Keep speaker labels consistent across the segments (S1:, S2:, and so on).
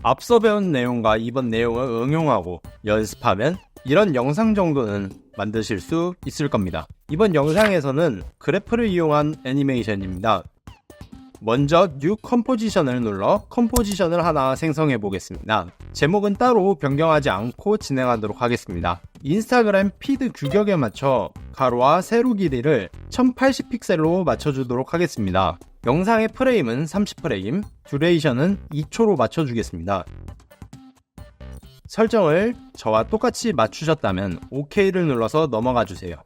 S1: 앞서 배운 내용과 이번 내용을 응용하고 연습하면 이런 영상 정도는 만드실 수 있을 겁니다. 이번 영상에서는 그래프를 이용한 애니메이션입니다. 먼저 뉴 컴포지션을 눌러 컴포지션을 하나 생성해 보겠습니다. 제목은 따로 변경하지 않고 진행하도록 하겠습니다. 인스타그램 피드 규격에 맞춰 가로와 세로 길이를 1080픽셀로 맞춰주도록 하겠습니다. 영상의 프레임은 30프레임, 듀레이션은 2초로 맞춰주겠습니다. 설정을 저와 똑같이 맞추셨다면 OK를 눌러서 넘어가 주세요.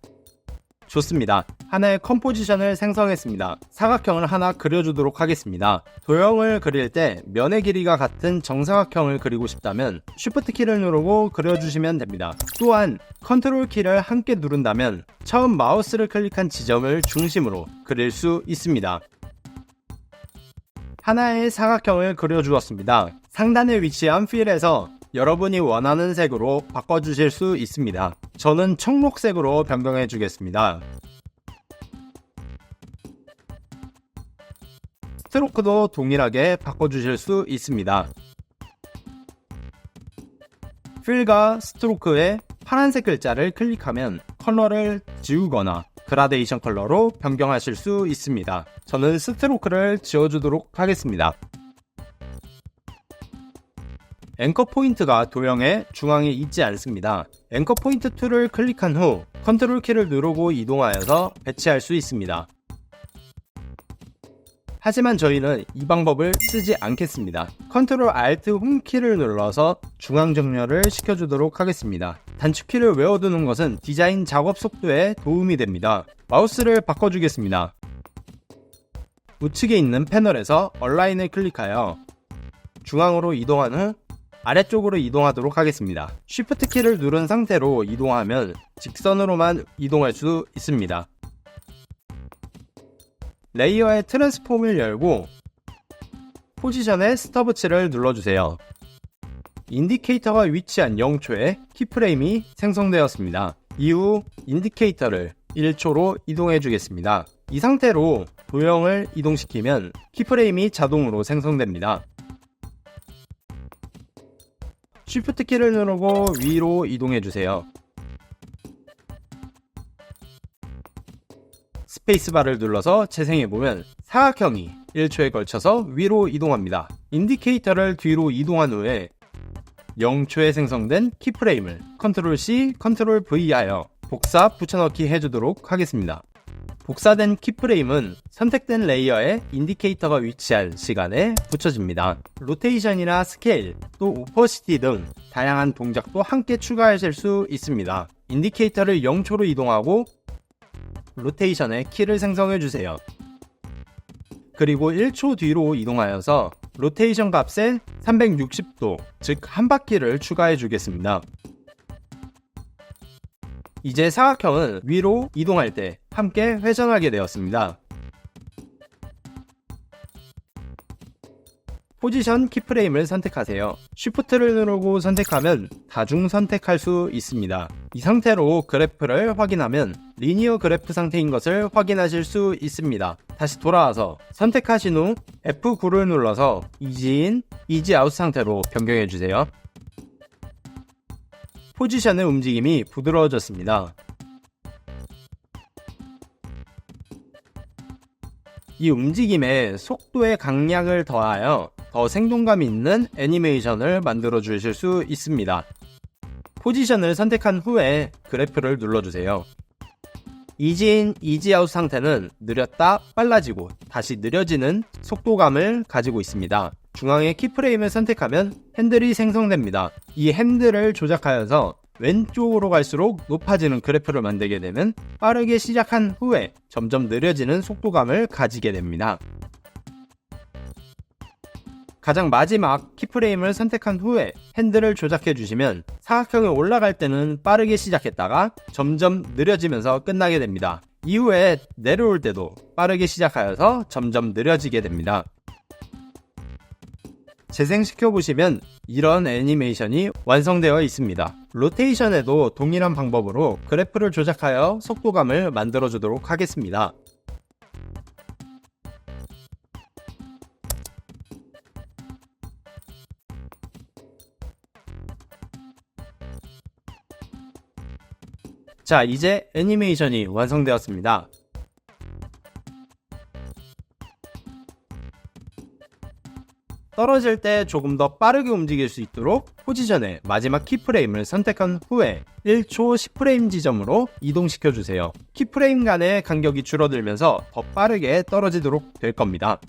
S1: 좋습니다. 하나의 컴포지션을 생성했습니다. 사각형을 하나 그려주도록 하겠습니다. 도형을 그릴 때 면의 길이가 같은 정사각형을 그리고 싶다면 Shift 키를 누르고 그려주시면 됩니다. 또한 컨트롤 키를 함께 누른다면 처음 마우스를 클릭한 지점을 중심으로 그릴 수 있습니다. 하나의 사각형을 그려주었습니다. 상단에 위치한 필에서 여러분이 원하는 색으로 바꿔주실 수 있습니다. 저는 청록색으로 변경해 주겠습니다. 스트로크도 동일하게 바꿔주실 수 있습니다. 필과 스트로크의 파란색 글자를 클릭하면 컬러를 지우거나 그라데이션 컬러로 변경하실 수 있습니다. 저는 스트로크를 지워주도록 하겠습니다. 앵커 포인트가 도형의 중앙에 있지 않습니다. 앵커 포인트 툴을 클릭한 후 컨트롤 키를 누르고 이동하여서 배치할 수 있습니다. 하지만 저희는 이 방법을 쓰지 않겠습니다. 컨트롤 알트 홈 키를 눌러서 중앙 정렬을 시켜주도록 하겠습니다. 단축키를 외워두는 것은 디자인 작업 속도에 도움이 됩니다. 마우스를 바꿔주겠습니다. 우측에 있는 패널에서 얼라인을 클릭하여 중앙으로 이동한 후 아래쪽으로 이동하도록 하겠습니다. Shift 키를 누른 상태로 이동하면 직선으로만 이동할 수 있습니다. 레이어의 트랜스폼을 열고 포지션의 스톱워치를 눌러주세요. 인디케이터가 위치한 0초에 키프레임이 생성되었습니다. 이후 인디케이터를 1초로 이동해 주겠습니다. 이 상태로 도형을 이동시키면 키프레임이 자동으로 생성됩니다. Shift 키를 누르고 위로 이동해 주세요. 스페이스바를 눌러서 재생해보면 사각형이 1초에 걸쳐서 위로 이동합니다. 인디케이터를 뒤로 이동한 후에 0초에 생성된 키프레임을 Ctrl C, Ctrl V 하여 복사 붙여넣기 해주도록 하겠습니다. 복사된 키프레임은 선택된 레이어에 인디케이터가 위치한 시간에 붙여집니다. 로테이션이나 스케일, 또 오퍼시티 등 다양한 동작도 함께 추가하실 수 있습니다. 인디케이터를 0초로 이동하고 로테이션에 키를 생성해 주세요. 그리고 1초 뒤로 이동하여서 로테이션 값에 360도, 즉 한 바퀴를 추가해 주겠습니다. 이제 사각형은 위로 이동할 때 함께 회전하게 되었습니다. 포지션 키프레임을 선택하세요. Shift를 누르고 선택하면 다중 선택할 수 있습니다. 이 상태로 그래프를 확인하면 리니어 그래프 상태인 것을 확인하실 수 있습니다. 다시 돌아와서 선택하신 후 F9를 눌러서 이지인, 이지아웃 상태로 변경해 주세요. 포지션의 움직임이 부드러워졌습니다. 이 움직임에 속도의 강약을 더하여 더 생동감 있는 애니메이션을 만들어 주실 수 있습니다. 포지션을 선택한 후에 그래프를 눌러주세요. 이지인, 이지아웃 상태는 느렸다 빨라지고 다시 느려지는 속도감을 가지고 있습니다. 중앙에 키프레임을 선택하면 핸들이 생성됩니다. 이 핸들을 조작하여서 왼쪽으로 갈수록 높아지는 그래프를 만들게 되면 빠르게 시작한 후에 점점 느려지는 속도감을 가지게 됩니다. 가장 마지막 키프레임을 선택한 후에 핸들을 조작해 주시면 사각형이 올라갈 때는 빠르게 시작했다가 점점 느려지면서 끝나게 됩니다. 이후에 내려올 때도 빠르게 시작하여서 점점 느려지게 됩니다. 재생시켜 보시면 이런 애니메이션이 완성되어 있습니다. 로테이션에도 동일한 방법으로 그래프를 조작하여 속도감을 만들어 주도록 하겠습니다. 자, 이제 애니메이션이 완성되었습니다. 떨어질 때 조금 더 빠르게 움직일 수 있도록 포지션의 마지막 키프레임을 선택한 후에 1초 10프레임 지점으로 이동시켜주세요. 키프레임 간의 간격이 줄어들면서 더 빠르게 떨어지도록 될 겁니다.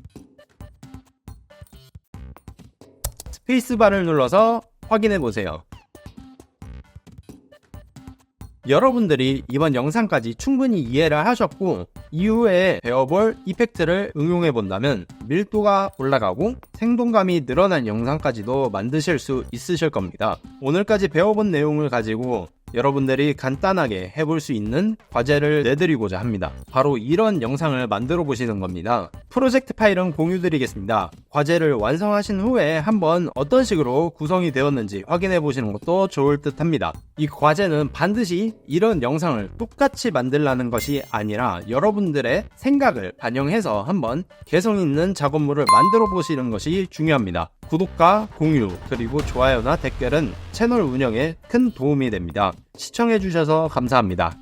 S1: 스페이스바를 눌러서 확인해보세요. 여러분들이 이번 영상까지 충분히 이해를 하셨고 이후에 배워볼 이펙트를 응용해본다면 밀도가 올라가고 생동감이 늘어난 영상까지도 만드실 수 있으실 겁니다. 오늘까지 배워본 내용을 가지고 여러분들이 간단하게 해볼 수 있는 과제를 내드리고자 합니다. 바로 이런 영상을 만들어 보시는 겁니다. 프로젝트 파일은 공유드리겠습니다. 과제를 완성하신 후에 한번 어떤 식으로 구성이 되었는지 확인해 보시는 것도 좋을 듯 합니다. 이 과제는 반드시 이런 영상을 똑같이 만들라는 것이 아니라 여러분들의 생각을 반영해서 한번 개성 있는 작업물을 만들어 보시는 것이 중요합니다. 구독과 공유 그리고 좋아요나 댓글은 채널 운영에 큰 도움이 됩니다. 시청해주셔서 감사합니다.